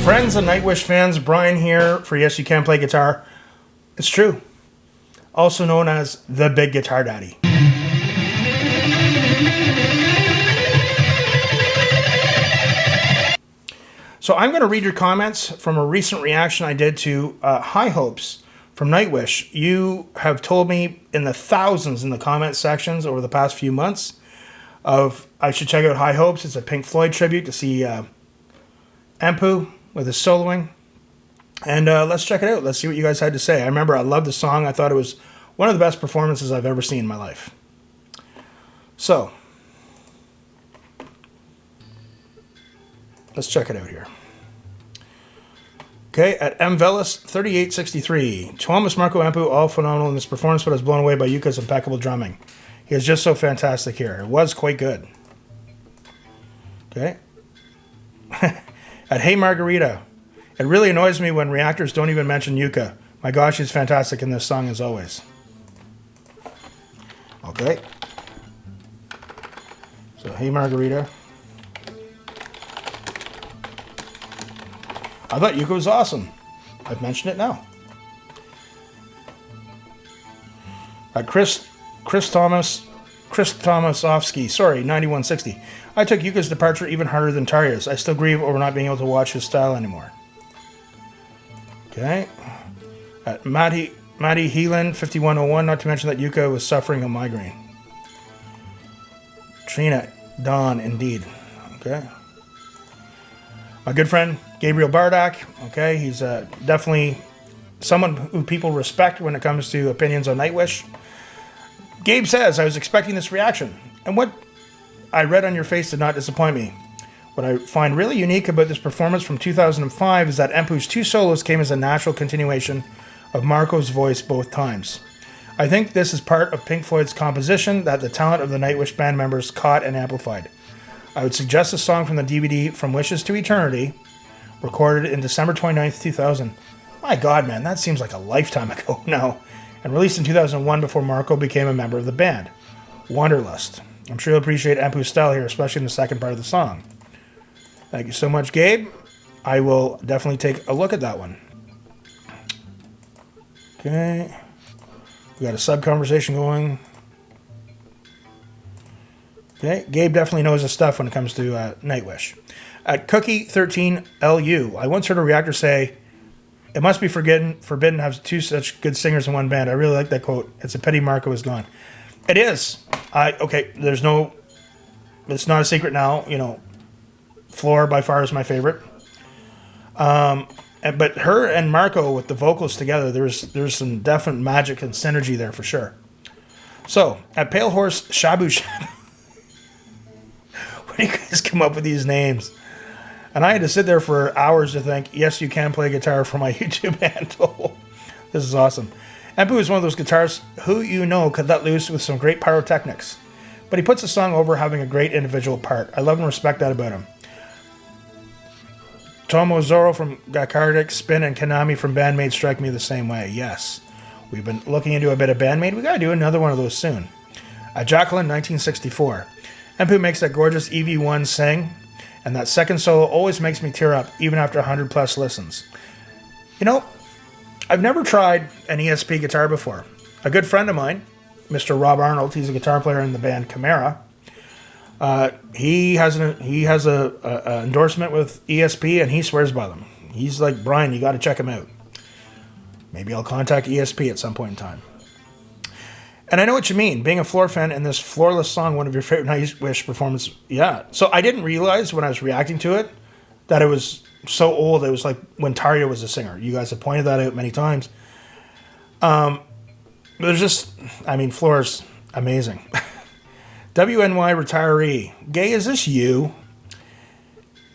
Friends and Nightwish fans, Brian here for Yes You Can Play Guitar. It's true. Also known as the Big Guitar Daddy. So I'm going to read your comments from a recent reaction I did to High Hopes from Nightwish. You have told me in the thousands in the comment sections over the past few months of I should check out High Hopes. It's a Pink Floyd tribute to see Empu with his soloing. And let's check it out. Let's see what you guys had to say. I remember I loved the song. I thought it was one of the best performances I've ever seen in my life. So, let's check it out here. Okay, at mvelis3863. Thomas Marco Empu, all phenomenal in this performance, but I was blown away by Yuka's impeccable drumming. He is just so fantastic here. It was quite good. Okay. At Hey Margarita. It really annoys me when reactors don't even mention Yuka. My gosh, he's fantastic in this song as always. Okay. So, Hey Margarita. I thought Yuka was awesome. I've mentioned it now. Chris Thomasovsky, sorry, 9160. I took Yuka's departure even harder than Tarja's. I still grieve over not being able to watch his style anymore. Okay. At Matty Heelan, 5101, not to mention that Yuka was suffering a migraine. Trina, Dawn, indeed. Okay. My good friend, Gabriel Bardak. Okay, he's definitely someone who people respect when it comes to opinions on Nightwish. Gabe says, I was expecting this reaction, and what I read on your face did not disappoint me. What I find really unique about this performance from 2005 is that Empu's two solos came as a natural continuation of Marco's voice both times. I think this is part of Pink Floyd's composition that the talent of the Nightwish band members caught and amplified. I would suggest a song from the DVD From Wishes to Eternity, recorded in December 29th, 2000. My God, man, that seems like a lifetime ago now. And released in 2001 before Marco became a member of the band. Wanderlust. I'm sure you'll appreciate Empu's style here, especially in the second part of the song. Thank you so much, Gabe. I will definitely take a look at that one. Okay. We got a sub-conversation going. Okay. Gabe definitely knows his stuff when it comes to Nightwish. At Cookie13LU, I once heard a reactor say, it must be forbidden to have two such good singers in one band. I really like that quote. It's a pity Marco is gone. It is. Okay, it's not a secret now, Floor by far is my favorite. But her and Marco with the vocals together, there's some definite magic and synergy there for sure. So, at Pale Horse Shabu Shabu, where do you guys come up with these names? And I had to sit there for hours to think, yes, you can play guitar for my YouTube handle. This is awesome. Empu is one of those guitarists who could let loose with some great pyrotechnics. But he puts the song over having a great individual part. I love and respect that about him. Tomo Zoro from Gakardik, Spin, and Konami from Bandmate strike me the same way. Yes. We've been looking into a bit of Bandmate. We got to do another one of those soon. Jacqueline, 1964. Empu makes that gorgeous EV1 sing. And that second solo always makes me tear up, even after 100 plus listens. I've never tried an ESP guitar before. A good friend of mine, Mr. Rob Arnold, he's a guitar player in the band Chimera. He has a endorsement with ESP, and he swears by them. He's like, Brian, you got to check him out. Maybe I'll contact ESP at some point in time. And I know what you mean. Being a Floor fan and this Floorless song, one of your favorite Nightwish performances. Yeah. So I didn't realize when I was reacting to it that it was so old. It was like when Tarja was a singer. You guys have pointed that out many times. There's just, Floor's amazing. WNY Retiree. Gay, is this you?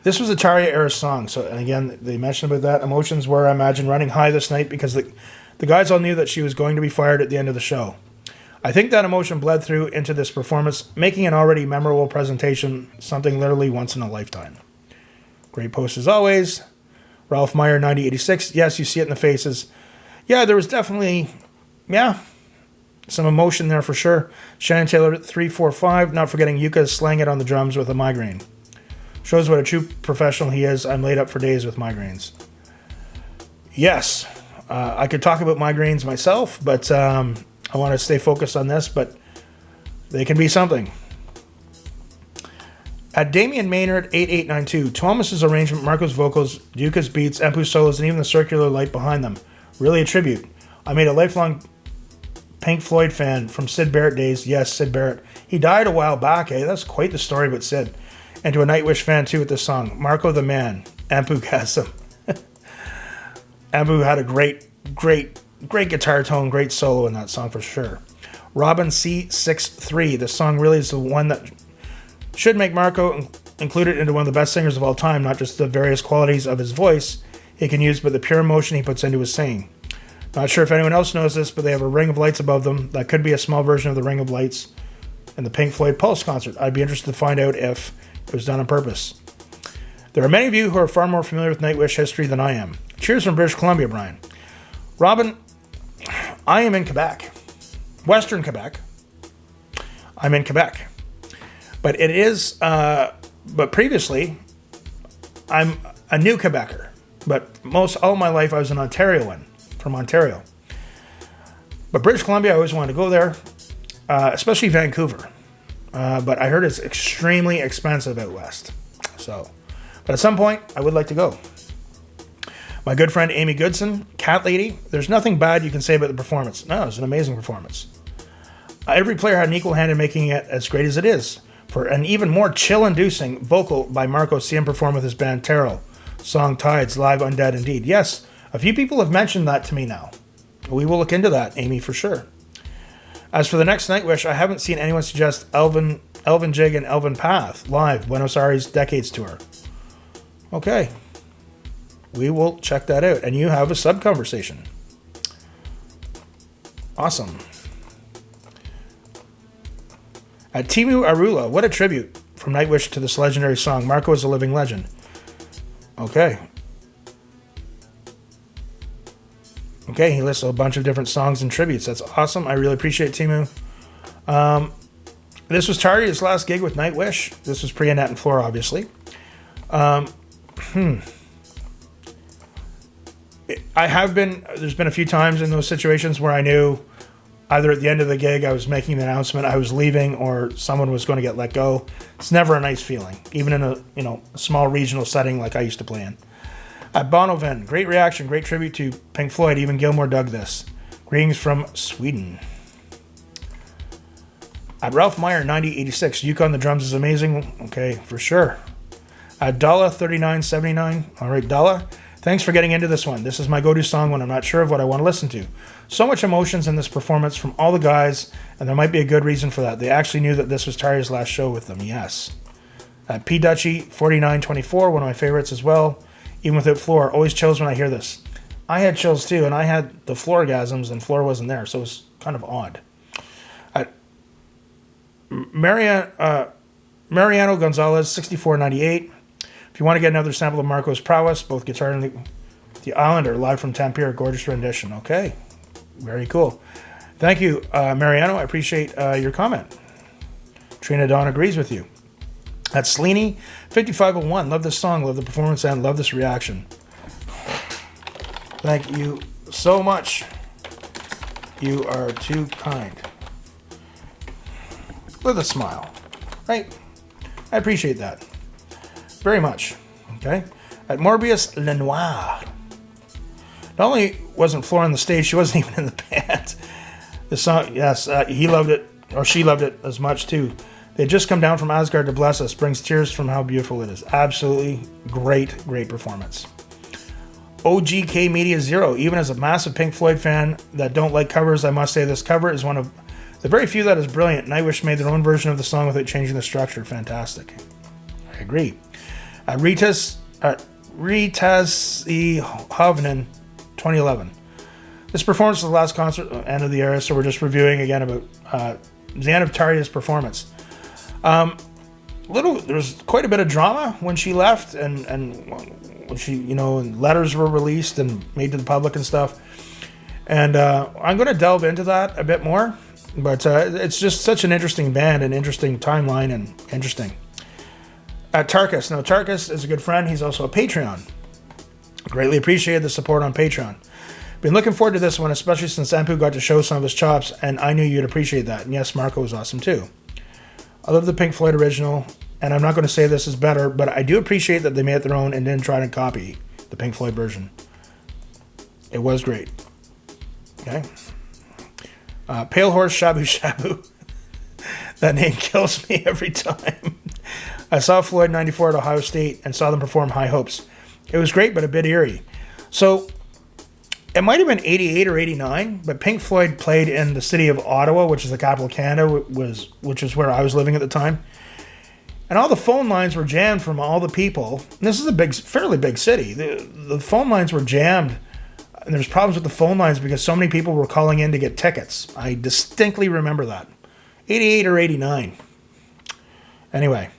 This was a Tarja era song. So, and again, they mentioned about that. Emotions were, I imagine, running high this night because the guys all knew that she was going to be fired at the end of the show. I think that emotion bled through into this performance, making an already memorable presentation something literally once in a lifetime. Great post as always. Ralph Meyer, 9086. Yes, you see it in the faces. Yeah, there was definitely, some emotion there for sure. Shannon Taylor, 345. Not forgetting Yuka slaying it on the drums with a migraine. Shows what a true professional he is. I'm laid up for days with migraines. Yes, I could talk about migraines myself, but I want to stay focused on this, but they can be something. At Damian Maynard 8892, Thomas's arrangement, Marco's vocals, Duca's beats, Empu's solos, and even the circular light behind them. Really a tribute. I made a lifelong Pink Floyd fan from Sid Barrett days. Yes, Sid Barrett. He died a while back, eh? That's quite the story about Sid. And to a Nightwish fan too with this song. Marco the Man. Empu Kasem. Empu had a great guitar tone, great solo in that song for sure. Robin C63. The song really is the one that should make Marco included into one of the best singers of all time, not just the various qualities of his voice he can use, but the pure emotion he puts into his singing. Not sure if anyone else knows this, but they have a ring of lights above them. That could be a small version of the ring of lights in the Pink Floyd Pulse concert. I'd be interested to find out if it was done on purpose. There are many of you who are far more familiar with Nightwish history than I am. Cheers from British Columbia, Brian. Robin, I am in Quebec. Western Quebec. I'm in Quebec. But it is, but previously, I'm a new Quebecer. But all my life I was an Ontarian, from Ontario. But British Columbia, I always wanted to go there, especially Vancouver. But I heard it's extremely expensive out west. So, but at some point, I would like to go. My good friend Amy Goodson, Cat Lady, there's nothing bad you can say about the performance. No, it was an amazing performance. Every player had an equal hand in making it as great as it is. For an even more chill-inducing vocal by Marco, see him perform with his band Terrell. Song Tides, live Undead Indeed. Yes, a few people have mentioned that to me now. We will look into that, Amy, for sure. As for the next Nightwish, I haven't seen anyone suggest Elvin Jig and Elvin Path live, Buenos Aires Decades Tour. Okay. We will check that out. And you have a sub-conversation. Awesome. At Timu Arula, what a tribute from Nightwish to this legendary song. Marco is a living legend. Okay. Okay, he lists a bunch of different songs and tributes. That's awesome. I really appreciate Timu. This was Tardy's last gig with Nightwish. This was pre-Annette and Floor, obviously. There's been a few times in those situations where I knew either at the end of the gig I was making the announcement I was leaving or someone was going to get let go. It's never a nice feeling, even in a small regional setting like I used to play in. At Bonoven, great reaction, great tribute to Pink Floyd. Even Gilmore dug this. Greetings from Sweden. At Ralph Meyer, 9086, Yukon the drums is amazing. Okay, for sure. At Dalla 3979, all right, Dalla. Thanks for getting into this one. This is my go-to song when I'm not sure of what I want to listen to. So much emotions in this performance from all the guys, and there might be a good reason for that. They actually knew that this was Tyre's last show with them, yes. At P. Dutchy, 4924, one of my favorites as well. Even without Floor, always chills when I hear this. I had chills too, and I had the Floorgasms, and Floor wasn't there, so it was kind of odd. At Mariano Gonzalez, 6498. If you want to get another sample of Marco's prowess, both guitar and the Islander, live from Tampere, gorgeous rendition. Okay, very cool. Thank you, Mariano. I appreciate your comment. Trina Dawn agrees with you. That's Sleeny, 5501. Love this song, love the performance, and love this reaction. Thank you so much. You are too kind. With a smile, right? I appreciate that. Very much. Okay. At Morbius Lenoir. Not only wasn't Floor on the stage, she wasn't even in the band. The song, yes, he loved it, or she loved it as much too. They had just come down from Asgard to bless us. Brings tears from how beautiful it is. Absolutely great performance. OGK Media Zero. Even as a massive Pink Floyd fan that don't like covers, I must say this cover is one of the very few that is brilliant. Nightwish made their own version of the song without changing the structure. Fantastic. I agree. Ritas E. Hovnen, 2011. This performance was the last concert, end of the era, so we're just reviewing again about the end of Tardia's performance. There was quite a bit of drama when she left, and when she, and letters were released and made to the public and stuff. And I'm going to delve into that a bit more, but it's just such an interesting band, an interesting timeline, and interesting. Tarkus. Now, Tarkus is a good friend. He's also a Patreon. Greatly appreciated the support on Patreon. Been looking forward to this one, especially since Empu got to show some of his chops, and I knew you'd appreciate that. And yes, Marco was awesome too. I love the Pink Floyd original, and I'm not going to say this is better, but I do appreciate that they made it their own and didn't try to copy the Pink Floyd version. It was great. Okay. Pale Horse Shabu Shabu. That name kills me every time. I saw Floyd 94 at Ohio State and saw them perform High Hopes. It was great, but a bit eerie. So, it might have been 88 or 89, but Pink Floyd played in the city of Ottawa, which is the capital of Canada, which is where I was living at the time. And all the phone lines were jammed from all the people. And this is a fairly big city. The phone lines were jammed. And there's problems with the phone lines because so many people were calling in to get tickets. I distinctly remember that. 88 or 89. Anyway.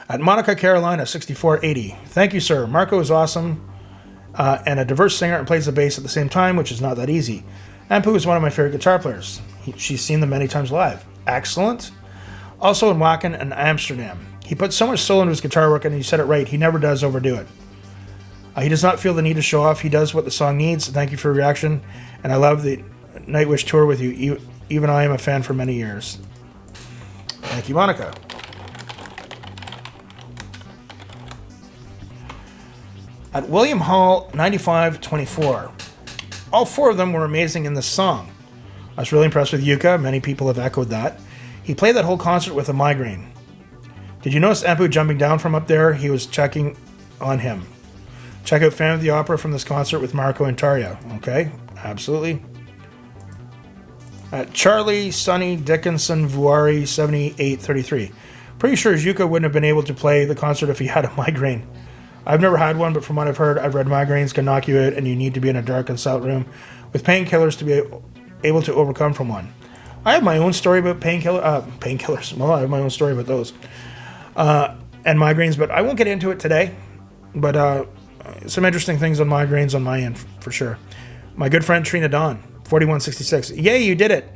At Monica, Carolina, 6480. Thank you, sir. Marco is awesome. And a diverse singer and plays the bass at the same time, which is not that easy. Empu is one of my favorite guitar players. She's seen them many times live. Excellent. Also in Wacken and Amsterdam. He puts so much soul into his guitar work, and you said it right, he never does overdo it. He does not feel the need to show off. He does what the song needs. Thank you for your reaction. And I love the Nightwish tour with you. Even I am a fan for many years. Thank you, Monica. At William Hall, 9524. All four of them were amazing in this song. I was really impressed with Yuka. Many people have echoed that. He played that whole concert with a migraine. Did you notice Empu jumping down from up there? He was checking on him. Check out Fan of the Opera from this concert with Marco and Tarja. Okay, absolutely. Charlie Sonny Dickinson Vuari 7833. Pretty sure Yuka wouldn't have been able to play the concert if he had a migraine. I've never had one, but from what I've heard, I've read migraines can knock you out and you need to be in a dark and silent room with painkillers to be able to overcome from one. I have my own story about painkillers. Well, I have my own story about those. And migraines, but I won't get into it today. But some interesting things on migraines on my end, for sure. My good friend Trina Dawn, 4166. Yay, you did it.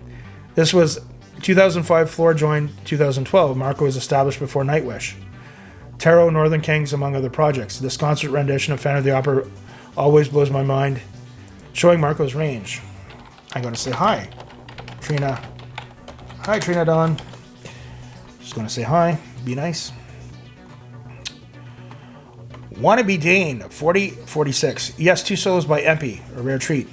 This was 2005 floor joined 2012. Marco was established before Nightwish. Tarot, Northern Kings, among other projects. This concert rendition of Fan of the Opera always blows my mind, showing Marco's range. I'm going to say hi, Trina. Hi, Trina Dawn. Just going to say hi. Be nice. Wannabe Dane, 4046. Yes, 2 solos by Empu, a rare treat.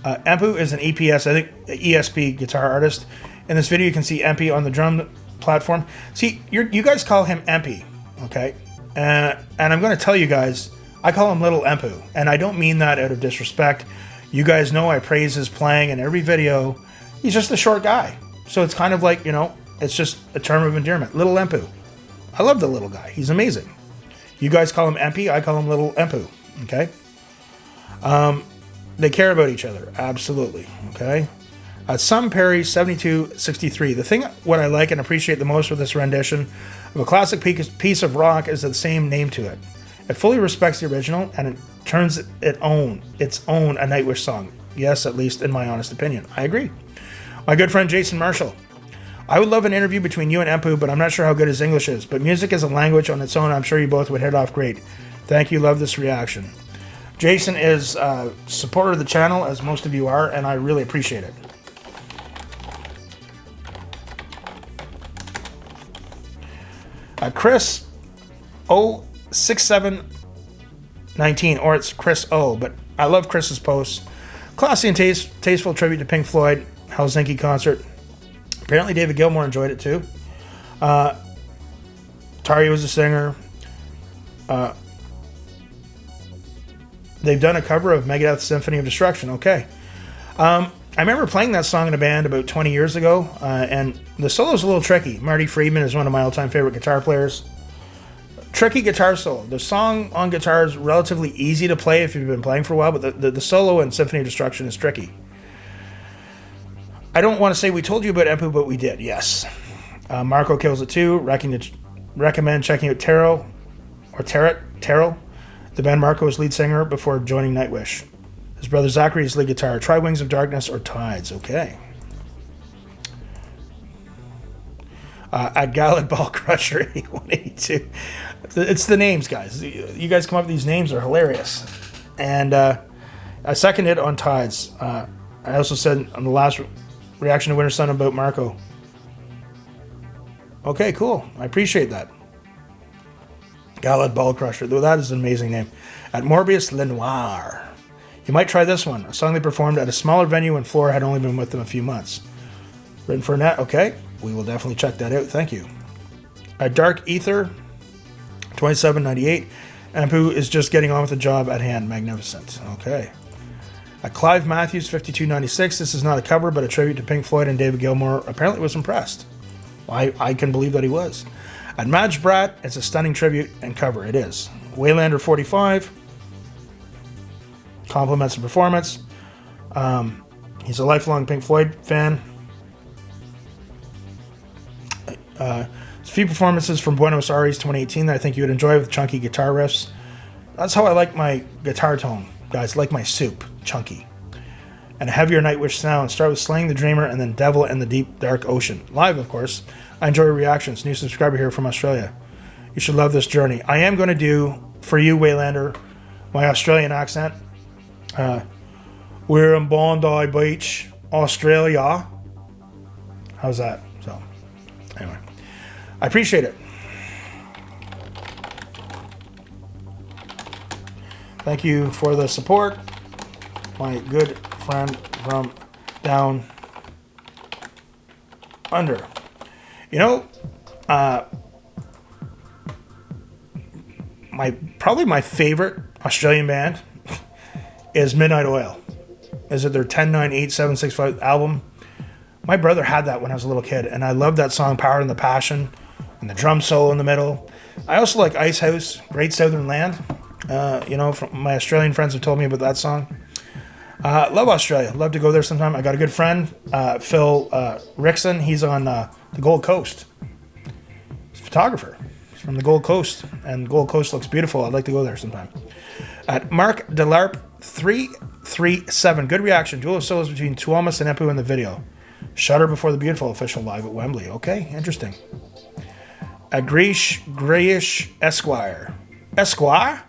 Empu is an EPS, I think, ESP guitar artist. In this video, you can see Empu on the drum platform. See, you guys call him Empu, okay? And I'm going to tell you guys, I call him Little Empu, and I don't mean that out of disrespect. You guys know I praise his playing in every video. He's just a short guy. So it's kind of like, it's just a term of endearment. Little Empu. I love the little guy. He's amazing. You guys call him Empu, I call him Little Empu, okay? They care about each other, absolutely, okay? Some Perry, 7263. The thing what I like and appreciate the most with this rendition of a classic piece of rock is the same name to it. It fully respects the original, and it turns its own a Nightwish song. Yes, at least in my honest opinion. I agree. My good friend Jason Marshall. I would love an interview between you and Empu, but I'm not sure how good his English is. But music is a language on its own. I'm sure you both would hit off great. Thank you. Love this reaction. Jason is a supporter of the channel, as most of you are, and I really appreciate it. Chris O6719, or it's Chris O, but I love Chris's posts. Classy and tasteful tribute to Pink Floyd, Helsinki concert. Apparently David Gilmour enjoyed it too. Tarja was a singer. They've done a cover of Megadeth's Symphony of Destruction. Okay. I remember playing that song in a band about 20 years ago, and the solo's a little tricky. Marty Friedman is one of my all-time favorite guitar players. Tricky guitar solo. The song on guitar is relatively easy to play if you've been playing for a while, but the solo in Symphony of Destruction is tricky. I don't want to say we told you about Empu, but we did, yes. Marco kills it too. Recommend checking out Terrell, the band Marco is lead singer before joining Nightwish. His brother Zachary is lead guitar. Try Wings of Darkness or Tides. Okay. At Gallant Ball Crusher 8182. It's the names, guys. You guys come up with these names are hilarious. And I seconded on Tides. I also said on the last reaction to Winter Sun about Marco. Okay, cool. I appreciate that. Gallant Ball Crusher. Though that is an amazing name. At Morbius Lenoir. You might try this one. A song they performed at a smaller venue when Flora had only been with them a few months. Written for Annette. Okay. We will definitely check that out. Thank you. At Dark Ether 2798. Ampu is just getting on with the job at hand. Magnificent. Okay. At Clive Matthews 5296. This is not a cover, but a tribute to Pink Floyd, and David Gilmour apparently was impressed. I can believe that he was. At Madge Brat, it's a stunning tribute and cover. It is. Waylander 45 compliments the performance. He's a lifelong Pink Floyd fan. A few performances from Buenos Aires 2018 that I think you would enjoy with chunky guitar riffs. That's how I like my guitar tone, guys. Like my soup, chunky. And a heavier Nightwish sound. Start with Slaying the Dreamer and then Devil in the Deep Dark Ocean. Live, of course. I enjoy reactions. New subscriber here from Australia. You should love this journey. I am going to do, for you, Waylander, my Australian accent. We're in Bondi Beach, Australia. How's that? So, anyway. I appreciate it. Thank you for the support. My good friend from down under. You know, probably my favorite Australian band is Midnight Oil. Is it their 10-9-8-7-6-5 album? My brother had that when I was a little kid, and I loved that song, Power and the Passion, and the drum solo in the middle. I also like Ice House, Great Southern Land. From my Australian friends have told me about that song. Love Australia. Love to go there sometime. I got a good friend, Phil Rickson. He's on the Gold Coast. He's a photographer. He's from the Gold Coast, and Gold Coast looks beautiful. I'd like to go there sometime. At Mark Delarp 337. Good reaction. Duel of solos between Tuomas and Empu in the video. Shudder Before the Beautiful official live at Wembley. Okay, interesting. At Grayish Esquire. Esquire?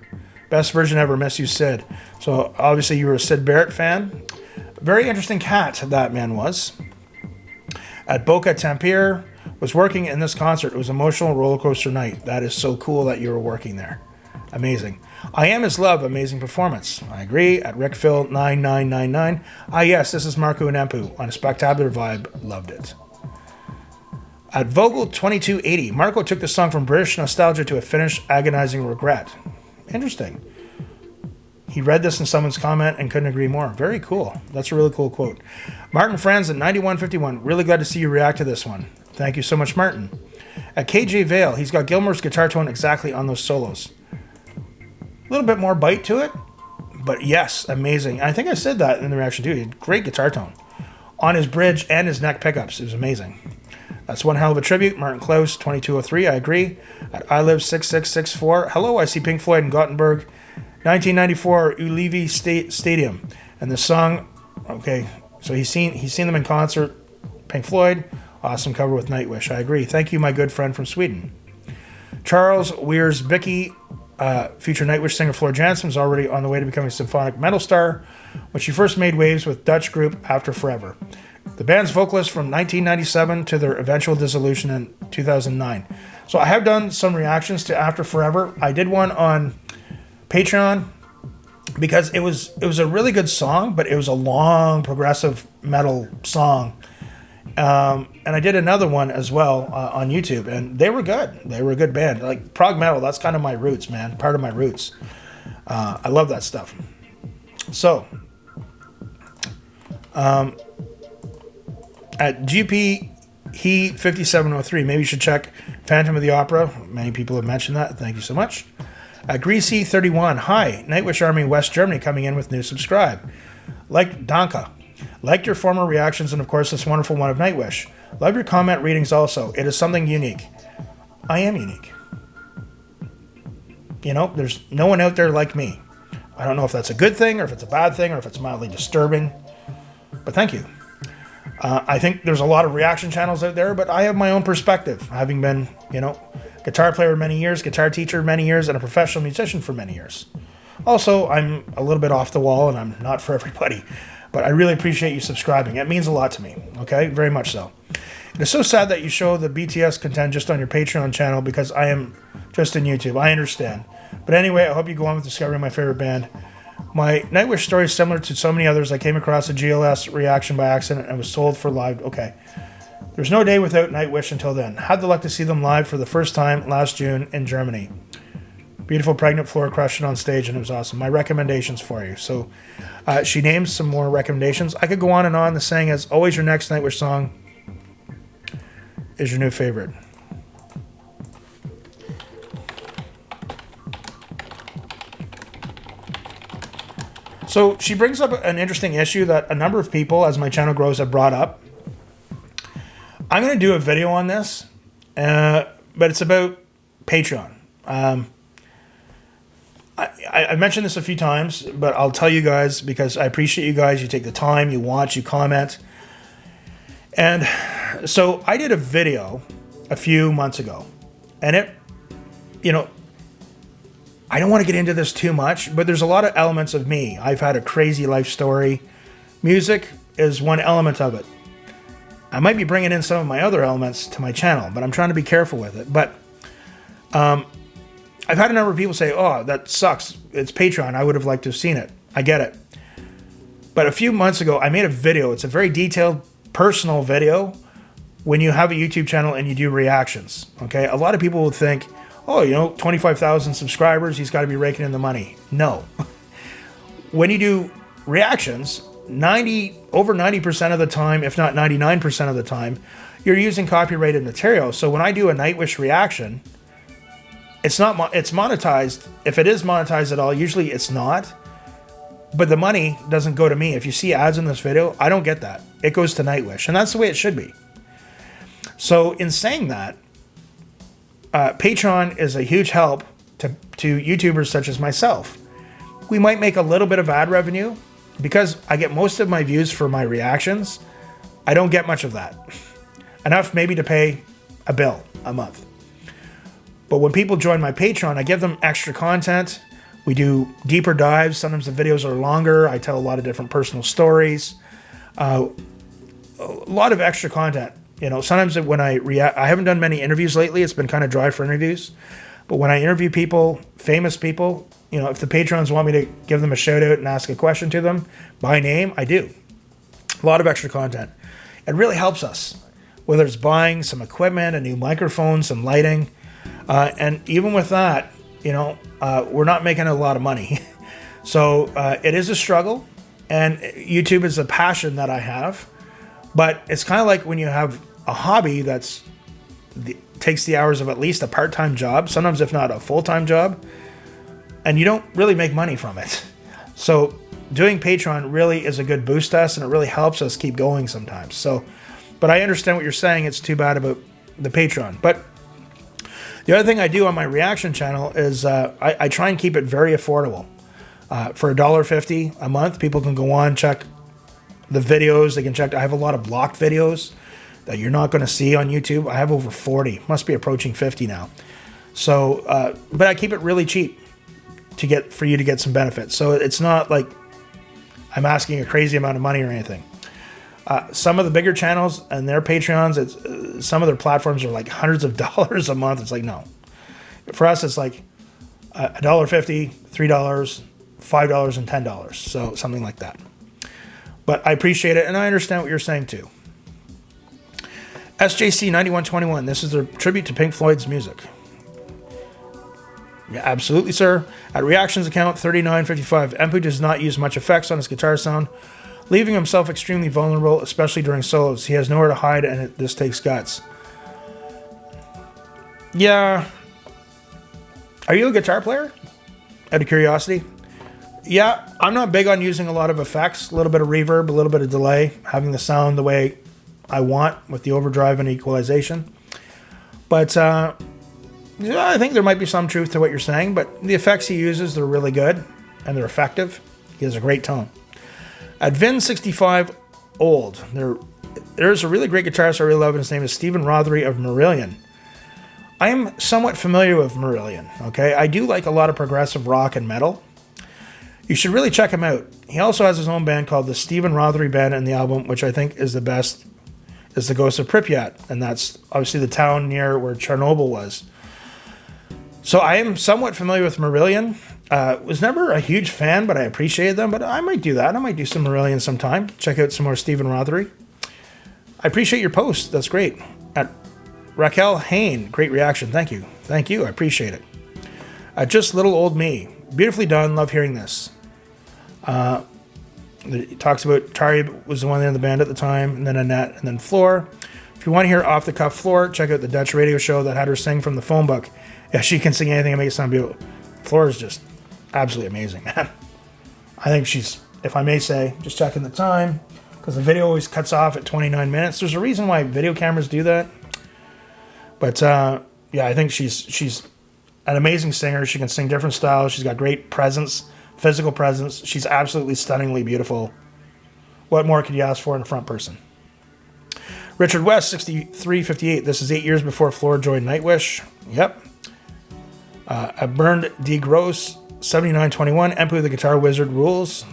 Best version ever. Miss you, Sid. So obviously you were a Sid Barrett fan. Very interesting cat that man was. At Boca Tampere. Was working in this concert. It was an emotional roller coaster night. That is so cool that you were working there. Amazing. I Am His Love. Amazing performance. I agree. At Rickphil 9999. Yes, this is Marco and Empu on a spectacular vibe. Loved it. At Vogel 2280. Marco took the song from British nostalgia to a Finnish agonizing regret. Interesting. He read this in someone's comment and couldn't agree more. Very cool. That's a really cool quote. Martin Franz at 9151. Really glad to see you react to this one. Thank you so much, Martin. At KJ Vale, he's got Gilmour's guitar tone exactly on those solos. A little bit more bite to it, but yes, amazing. I think I said that in the reaction too. He had great guitar tone on his bridge and his neck pickups. It was amazing. That's one hell of a tribute. Martin Klaus, 2203, I agree. At I Live 6664, hello, I see Pink Floyd in Gothenburg, 1994 Ullevi Stadium. And the song, okay, so he's seen them in concert, Pink Floyd, awesome cover with Nightwish. I agree. Thank you, my good friend from Sweden. Charles Weers-Bicky, future Nightwish singer Floor Jansen, was already on the way to becoming a symphonic metal star when she first made waves with Dutch group After Forever. The band's vocalist from 1997 to their eventual dissolution in 2009. So I have done some reactions to After Forever. I did one on Patreon because it was a really good song, but it was a long progressive metal song. And I did another one as well on YouTube, and they were good. They were a good band. Like prog metal, that's kind of my roots, man. Part of my roots. I love that stuff. So, at GP He 5703, maybe you should check Phantom of the Opera. Many people have mentioned that. Thank you so much. At Greasy 31, hi, Nightwish Army West Germany coming in with new subscribe. Like Danka. Liked your former reactions and, of course, this wonderful one of Nightwish. Love your comment readings also. It is something unique. I am unique. You know, there's no one out there like me. I don't know if that's a good thing or if it's a bad thing or if it's mildly disturbing. But thank you. I think there's a lot of reaction channels out there, but I have my own perspective, having been, guitar player many years, guitar teacher many years, and a professional musician for many years. Also, I'm a little bit off the wall, and I'm not for everybody, but I really appreciate you subscribing. It means a lot to me, okay? Very much so. It is so sad that you show the BTS content just on your Patreon channel because I am just in YouTube. I understand. But anyway, I hope you go on with discovering my favorite band. My Nightwish story is similar to so many others. I came across a GLS reaction by accident and was sold for live. Okay. There's no day without Nightwish until then. Had the luck to see them live for the first time last June in Germany. Beautiful pregnant floor crushing on stage, and it was awesome. My recommendations for you. So she names some more recommendations. I could go on and on. The saying is, always your next Nightwish song is your new favorite. So she brings up an interesting issue that a number of people, as my channel grows, have brought up. I'm going to do a video on this, but it's about Patreon. I mentioned this a few times, but I'll tell you guys because I appreciate you guys. You take the time, you watch, you comment. And so I did a video a few months ago, and I don't want to get into this too much, but there's a lot of elements of me. I've had a crazy life story. Music is one element of it. I might be bringing in some of my other elements to my channel, but I'm trying to be careful with it. But I've had a number of people say, oh, that sucks. It's Patreon. I would have liked to have seen it. I get it. But a few months ago, I made a video. It's a very detailed, personal video when you have a YouTube channel and you do reactions. Okay, a lot of people would think, oh, 25,000 subscribers, he's got to be raking in the money. No. When you do reactions, over 90% of the time, if not 99% of the time, you're using copyrighted material. So when I do a Nightwish reaction, it's monetized. If it is monetized at all, usually it's not. But the money doesn't go to me. If you see ads in this video, I don't get that. It goes to Nightwish, and that's the way it should be. So in saying that, Patreon is a huge help to YouTubers such as myself. We might make a little bit of ad revenue because I get most of my views for my reactions. I don't get much of that. Enough maybe to pay a bill a month. But when people join my Patreon, I give them extra content. We do deeper dives. Sometimes the videos are longer. I tell a lot of different personal stories. A lot of extra content. Sometimes when I haven't done many interviews lately. It's been kind of dry for interviews. But when I interview people, famous people, if the patrons want me to give them a shout out and ask a question to them by name, I do. A lot of extra content. It really helps us, whether it's buying some equipment, a new microphone, some lighting. And even with that, we're not making a lot of money. So it is a struggle, and YouTube is a passion that I have. But it's kind of like when you have a hobby takes the hours of at least a part-time job, sometimes if not a full-time job, and you don't really make money from it. So doing Patreon really is a good boost to us, and it really helps us keep going sometimes. But I understand what you're saying. It's too bad about the Patreon. But the other thing I do on my reaction channel is I try and keep it very affordable. For $1.50 a month, people can go on, check the videos. They can check. I have a lot of blocked videos that you're not going to see on YouTube. I have over 40. Must be approaching 50 now. So, but I keep it really cheap for you to get some benefits. So it's not like I'm asking a crazy amount of money or anything. Some of the bigger channels and their Patreons, some of their platforms are like hundreds of dollars a month. It's like, no. For us, it's like $1.50, $3, $5, and $10. So something like that. But I appreciate it, and I understand what you're saying too. SJC 9121, this is a tribute to Pink Floyd's music. Yeah, absolutely, sir. At Reactions account 3955, Empu does not use much effects on his guitar sound, leaving himself extremely vulnerable, especially during solos. He has nowhere to hide, and this takes guts. Yeah. Are you a guitar player? Out of curiosity. Yeah, I'm not big on using a lot of effects, a little bit of reverb, a little bit of delay, having the sound the way I want with the overdrive and equalization. But yeah, I think there might be some truth to what you're saying, but the effects he uses, they're really good and they're effective. He has a great tone. At Vin65 Old, they're there's a really great guitarist I really love, and his name is Stephen Rothery of Marillion. I am somewhat familiar with Marillion, okay? I do like a lot of progressive rock and metal. You should really check him out. He also has his own band called the Stephen Rothery Band, and the album, which I think is the best, is The Ghost of Pripyat, and that's obviously the town near where Chernobyl was. So I am somewhat familiar with Marillion. Was never a huge fan, but I appreciated them, but I might do that. I might do some Marillion sometime. Check out some more Stephen Rothery. I appreciate your post. That's great. At Raquel Hain, great reaction. Thank you. Thank you. I appreciate it. Just Little Old Me. Beautifully done. Love hearing this. It talks about Tari was the one in the band at the time, and then Annette, and then Floor. If you want to hear off-the-cuff Floor, check out the Dutch radio show that had her sing from the phone book. Yeah, she can sing anything and make it sound beautiful. Floor is just absolutely amazing, man. I think she's, if I may say, just checking the time, because the video always cuts off at 29 minutes. There's a reason why video cameras do that. But, yeah, I think she's an amazing singer. She can sing different styles. She's got great presence. Physical presence. She's absolutely stunningly beautiful. What more could you ask for in a front person? Richard West, 6358. This is 8 years before Floor joined Nightwish. Yep. Burned D. Gross, 7921. Empu the Guitar Wizard rules.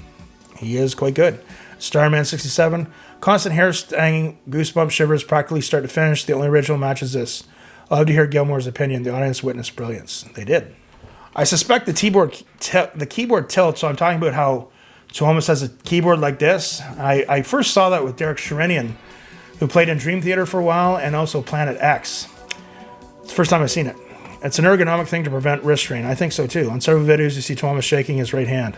He is quite good. Starman, 67. Constant hair stanging, goosebump shivers, practically start to finish. The only original match is this. I'll have to hear Gilmore's opinion. The audience witnessed brilliance. They did. I suspect the keyboard tilt, so I'm talking about how Tuomas has a keyboard like this. I first saw that with Derek Sherinian, who played in Dream Theater for a while, and also Planet X. It's the first time I've seen it. It's an ergonomic thing to prevent wrist strain. I think so too. On several videos, you see Tuomas shaking his right hand.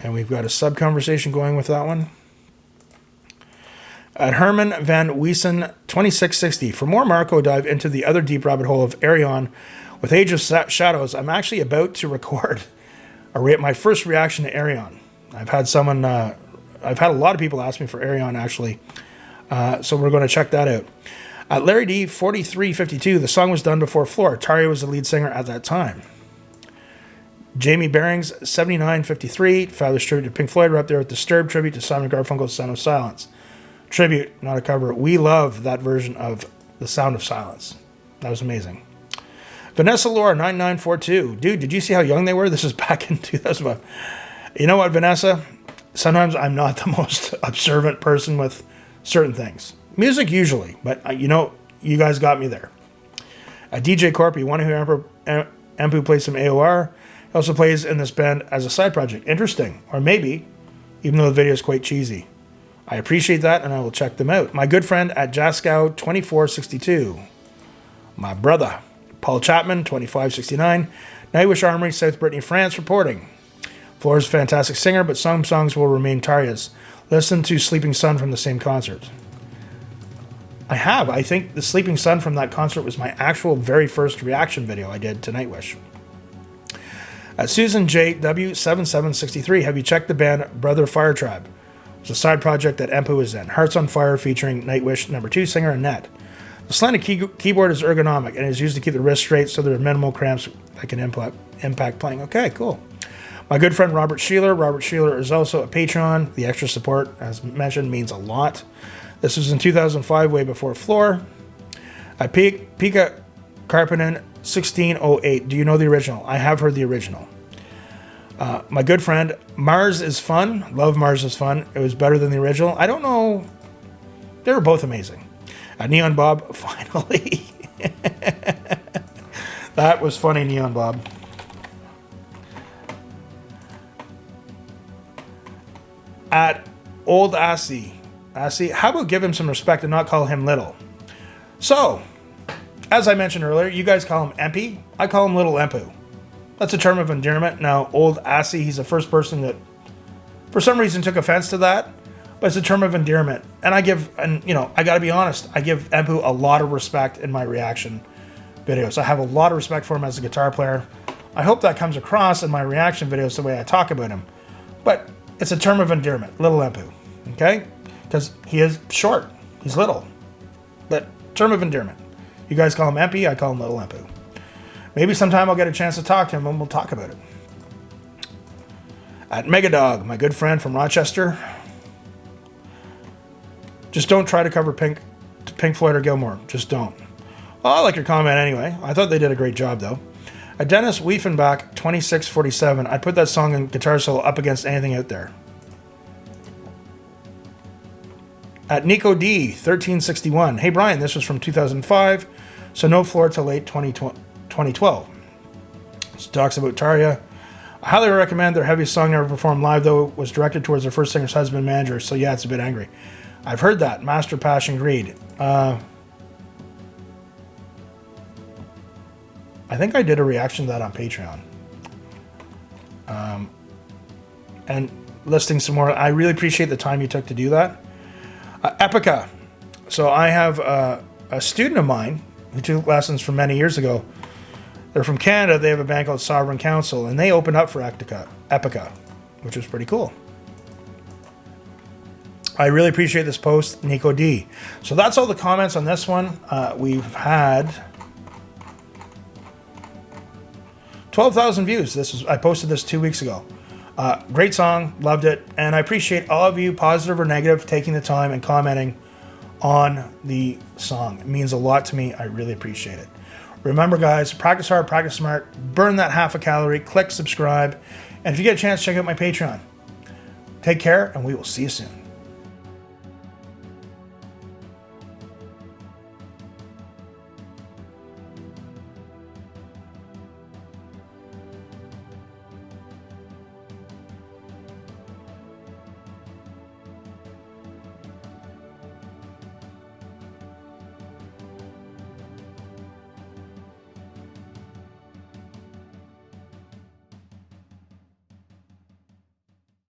And we've got a sub-conversation going with that one. At Herman Van Wiesen, 2660. For more Marco dive into the other deep rabbit hole of Arion with Age of Shadows, I'm actually about to record my first reaction to Arion. I've had a lot of people ask me for Arion, actually. So we're going to check that out. At Larry D, 4352, the song was done before Floor. Tari was the lead singer at that time. Jamie Bearings, 7953. Fabulous tribute to Pink Floyd. We're up there with Disturbed tribute to Simon Garfunkel's Sound of Silence. Tribute, not a cover. We love that version of The Sound of Silence. That was amazing. Vanessa Laura, 9942. Dude, did you see how young they were? This is back in 2005. You know what, Vanessa? Sometimes I'm not the most observant person with certain things. Music usually, but you know, you guys got me there. DJ Corpy, one who Empu plays some AOR. He also plays in this band as a side project. Interesting. Or maybe, even though the video is quite cheesy. I appreciate that, and I will check them out. My good friend at Jaskow, 2462. My brother, Paul Chapman, 2569. Nightwish Armory, South Brittany, France, reporting. Floor's a fantastic singer, but some songs will remain Tarja's. Listen to Sleeping Sun from the same concert. I have. I think the Sleeping Sun from that concert was my actual very first reaction video I did to Nightwish. Susan J.W. 7763. Have you checked the band Brother Fire Tribe? It's a side project that Empu is in. Hearts on Fire featuring Nightwish #2 singer Annette. The slanted keyboard is ergonomic and is used to keep the wrist straight so there are minimal cramps that can impact playing. Okay, cool. My good friend Robert Sheeler. Robert Sheeler is also a Patreon. The extra support, as mentioned, means a lot. This was in 2005, way before Floor. Pika Karpinen, 1608. Do you know the original? I have heard the original. My good friend, Mars is Fun. Love Mars is Fun. It was better than the original. I don't know. They were both amazing. Neon Bob, finally. That was funny, Neon Bob. At Old Assy, how about give him some respect and not call him Little? So, as I mentioned earlier, you guys call him Empy. I call him Little Empu. That's a term of endearment. Now, Old Assy, he's the first person that, for some reason, took offense to that. But it's a term of endearment. And I got to be honest, I give Empu a lot of respect in my reaction videos. I have a lot of respect for him as a guitar player. I hope that comes across in my reaction videos the way I talk about him. But it's a term of endearment, Little Empu. Okay? Because he is short. He's little. But term of endearment. You guys call him Empy, I call him Little Empu. Maybe sometime I'll get a chance to talk to him and we'll talk about it. At Megadog, my good friend from Rochester. Just don't try to cover Pink Floyd or Gilmore. Just don't. Well, I like your comment anyway. I thought they did a great job, though. At Dennis Weifenbach, 2647, I'd put that song and guitar solo up against anything out there. At Nico D, 1361, hey Brian, this was from 2005, so no floor till late 2012. So talks about Tarja. I highly recommend their heaviest song never performed live, though it was directed towards their first singer's husband manager, so yeah, it's a bit angry. I've heard that. Master Passion Greed. I think I did a reaction to that on Patreon. And listing some more. I really appreciate the time you took to do that. Epica. So I have a student of mine who took lessons from many years ago. They're from Canada. They have a band called Sovereign Council, and they opened up for Epica, which was pretty cool. I really appreciate this post, Nico D. So that's all the comments on this one. We've had 12,000 views. I posted this 2 weeks ago. Great song, loved it, and I appreciate all of you, positive or negative, taking the time and commenting on the song. It means a lot to me. I really appreciate it. Remember, guys, practice hard, practice smart, burn that half a calorie, click subscribe, and if you get a chance, check out my Patreon. Take care, and we will see you soon.